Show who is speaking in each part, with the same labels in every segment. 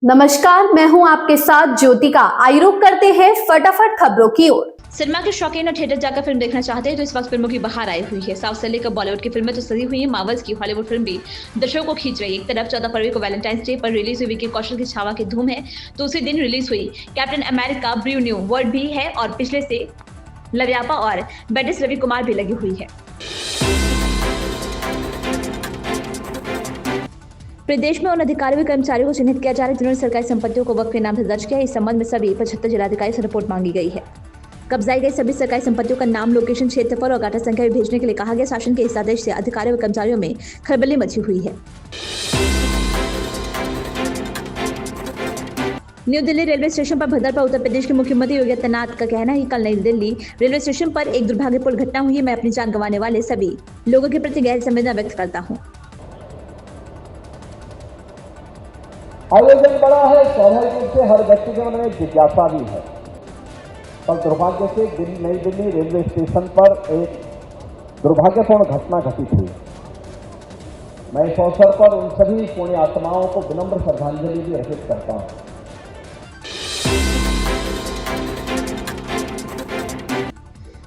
Speaker 1: नमस्कार, मैं हूं आपके साथ ज्योतिका। आइए रुक करते हैं फटाफट खबरों की ओर।
Speaker 2: सिनेमा के शौकीन और थिएटर जाकर फिल्म देखना चाहते हैं तो इस वक्त फिल्मों की बहार आई हुई है। साउथ से लेकर बॉलीवुड की फिल्में तो सजी हुई हैं, मार्वल्स की हॉलीवुड फिल्म भी दर्शकों को खींच रही है। एक तरफ 14 फरवरी को वैलेंटाइंस डे पर रिलीज हुई विकी कौशल की छावा की धूम है, तो उसी दिन रिलीज हुई Captain America brave new world भी है और पिछले से लव्यापा और बेटिस रवि कुमार भी लगी हुई है। प्रदेश में उन अधिकारियों व कर्मचारियों को चिन्हित किया जा रहा है जिन्होंने सरकारी संपत्तियों को वक्फ के नाम से दर्ज किया है। इस संबंध में सभी 75 जिलाधिकारी से रिपोर्ट मांगी गई है। कब्जाई गई सभी सरकारी संपत्तियों का नाम, लोकेशन, क्षेत्रफल और गाटा संख्या भी भेजने के लिए कहा गया। शासन के इस आदेश से अधिकारियों व कर्मचारियों में खलबली मची हुई है। न्यू दिल्ली रेलवे स्टेशन पर भदर पर उत्तर प्रदेश के मुख्यमंत्री योगी आदित्यनाथ का कहना है कि कल नई दिल्ली रेलवे स्टेशन पर एक दुर्भाग्यपूर्ण घटना हुई है। मैं अपनी जान गंवाने वाले सभी लोगों के प्रति गहरी संवेदना व्यक्त करता हूँ।
Speaker 3: आयोजन बड़ा है, स्वाभाविक रूप से हर व्यक्ति के मन में जिज्ञासा भी है, पर दुर्भाग्य से नई दिल्ली रेलवे स्टेशन पर एक दुर्भाग्यपूर्ण घटना घटित हुई। मैं इस अवसर पर उन सभी पुण्य आत्माओं को विनम्र श्रद्धांजलि भी अर्पित करता हूं।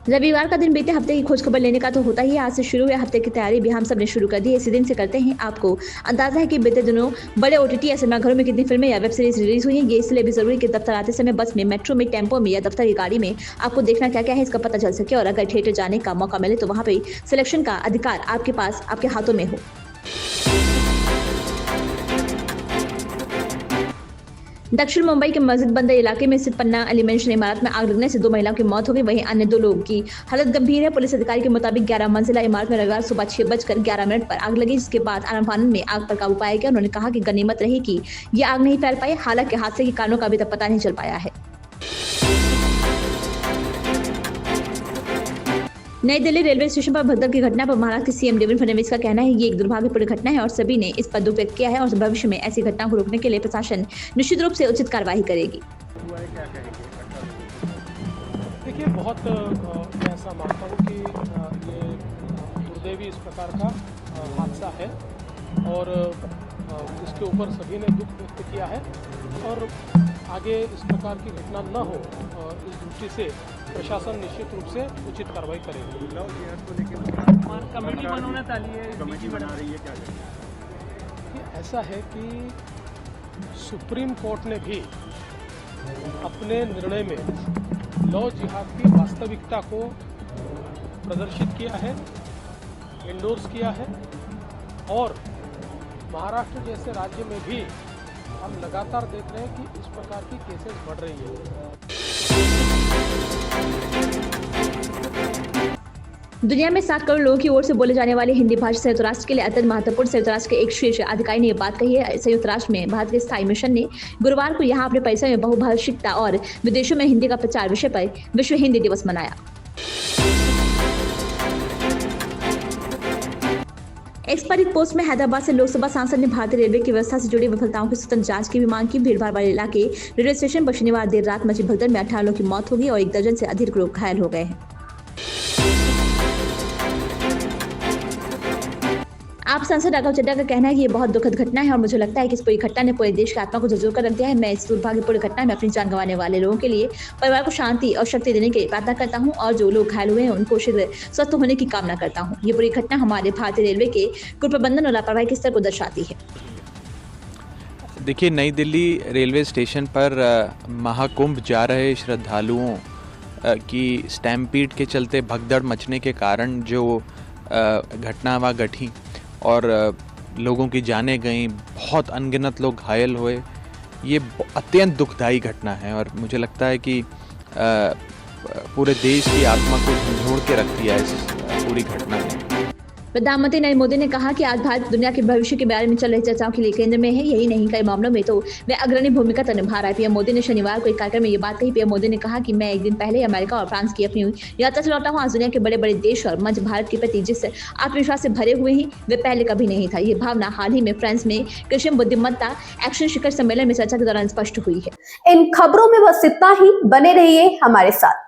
Speaker 2: रविवार का दिन बीते हफ्ते की खोज खबर लेने का तो होता ही है। आज से शुरू हुए हफ्ते की तैयारी भी हम सब ने शुरू कर दी है। इसी दिन से करते हैं आपको अंदाजा है कि बीते दिनों बड़े ओटीटी या सिनेमाघरों में कितनी फिल्में या वेब सीरीज रिलीज हुई हैं। ये इसलिए भी जरूरी कि दफ्तर आते समय बस में, मेट्रो में, टेम्पो में या दफ्तर की गाड़ी में आपको देखना क्या क्या है इसका पता चल सके, और अगर थिएटर जाने का मौका मिले तो वहां पे सिलेक्शन का अधिकार आपके पास, आपके हाथों में हो। दक्षिण मुंबई के मस्जिद बंदर इलाके में स्थित पन्ना एलिमेंशन इमारत में आग लगने से 2 महिलाओं की मौत हो गई, वहीं अन्य 2 लोगों की हालत गंभीर है। पुलिस अधिकारी के मुताबिक 11 मंजिला इमारत में रविवार सुबह 6:11 पर आग लगी, जिसके बाद आनन-फानन में आग पर काबू पाया गया। उन्होंने कहा कि गनीमत रही कि ये आग नहीं फैल पाई। हालांकि हादसे के कारणों का अभी तक पता नहीं चल पाया है। नई दिल्ली रेलवे स्टेशन पर भगदड़ की घटना पर महाराष्ट्र के सीएम देवेंद्र फडणवीस का कहना है ये एक दुर्भाग्यपूर्ण घटना है और सभी ने इस पर दुख व्यक्त किया है और भविष्य में ऐसी घटनाओं को रोकने के लिए प्रशासन निश्चित रूप से उचित कार्रवाई करेगी।
Speaker 4: देखिए, बहुत मैं ऐसा मानता हूँ कि ये दुर्दैवी इस प्रकार का हादसा है और इसके ऊपर सभी ने दुख व्यक्त किया है और आगे इस प्रकार की घटना न हो इस दृष्टि से प्रशासन निश्चित रूप से उचित कार्रवाई करेगी।
Speaker 5: कमेटी बनवण्यात आली है,
Speaker 4: कमेटी बना रही है, क्या ऐसा है कि सुप्रीम कोर्ट ने भी अपने निर्णय में लव जिहाद की वास्तविकता को प्रदर्शित किया है, एंडोर्स किया है और महाराष्ट्र जैसे राज्य में भी हम लगातार देख रहे हैं कि इस प्रकार की केसेस बढ़ रही है।
Speaker 2: दुनिया में 7 करोड़ लोगों की ओर से बोले जाने वाली हिंदी भाषा संयुक्त राष्ट्र के लिए अत्यंत महत्वपूर्ण। संयुक्त राष्ट्र के एक शीर्ष अधिकारी ने यह बात कही है। संयुक्त राष्ट्र में भारत के स्थायी मिशन ने गुरुवार को यहां अपने परिसर में बहुभाषिकता और विदेशों में हिंदी का प्रचार विषय पर विश्व हिंदी दिवस मनाया। एक्स पर एक पोस्ट में हैदराबाद से लोकसभा सांसद ने भारतीय रेलवे की व्यवस्था से जुड़ी विफलताओं की स्वतंत्र जांच की भी मांग की। भीड़भाड़ वाले इलाके रेलवे स्टेशन पर शनिवार देर रात मची भगदड़ में 18 लोगों की मौत हो गई और 1 दर्जन से अधिक लोग घायल हो गए हैं। आप सांसद राघव चड्ढा का कहना है कि ये बहुत दुखद घटना है और मुझे लगता है कि इस पूरी घटना ने पूरे देश की आत्मा को झकझोर कर रख दिया है। मैं इस दुर्भाग्यपूर्ण घटना में अपनी जान गंवाने वाले लोगों के लिए परिवार को शांति और शक्ति देने के लिए प्रार्थना करता हूं और जो लोग घायल हुए हैं उनको शीघ्र स्वस्थ होने की कामना करता हूं। ये पूरी घटना हमारे भारतीय रेलवे के कुप्रबंधन और लापरवाही के स्तर को दर्शाती है।
Speaker 6: देखिए, नई दिल्ली रेलवे स्टेशन पर महाकुंभ जा रहे श्रद्धालुओं की स्टैम्पीड के चलते भगदड़ मचने के कारण जो घटना वहाँ घटी और लोगों की जानें गईं, बहुत अनगिनत लोग घायल हुए, ये अत्यंत दुखदायी घटना है और मुझे लगता है कि पूरे देश की आत्मा को झंझोड़ के रख दिया इस पूरी घटना ने।
Speaker 2: प्रधानमंत्री नरेंद्र मोदी ने कहा कि आज भारत दुनिया के भविष्य के बारे में चल रही चर्चाओं के लिए केंद्र में है। यही नहीं, कई मामलों में तो वह अग्रणी भूमिका तो निभा रहा है। पीएम मोदी ने शनिवार को एक कार्यक्रम में ये बात कही। पीएम मोदी ने कहा कि मैं एक दिन पहले अमेरिका और फ्रांस की अपनी यात्रा से लौटा हूँ। आज दुनिया के बड़े बड़े देश और मंच भारत के प्रति जिस आत्मविश्वास से भरे हुए हैं वे पहले कभी नहीं था। ये भावना हाल ही में फ्रांस में कृत्रिम बुद्धिमत्ता एक्शन शिखर सम्मेलन में चर्चा के दौरान स्पष्ट हुई है।
Speaker 1: इन खबरों में बस इतना ही। बने रहिए हमारे साथ।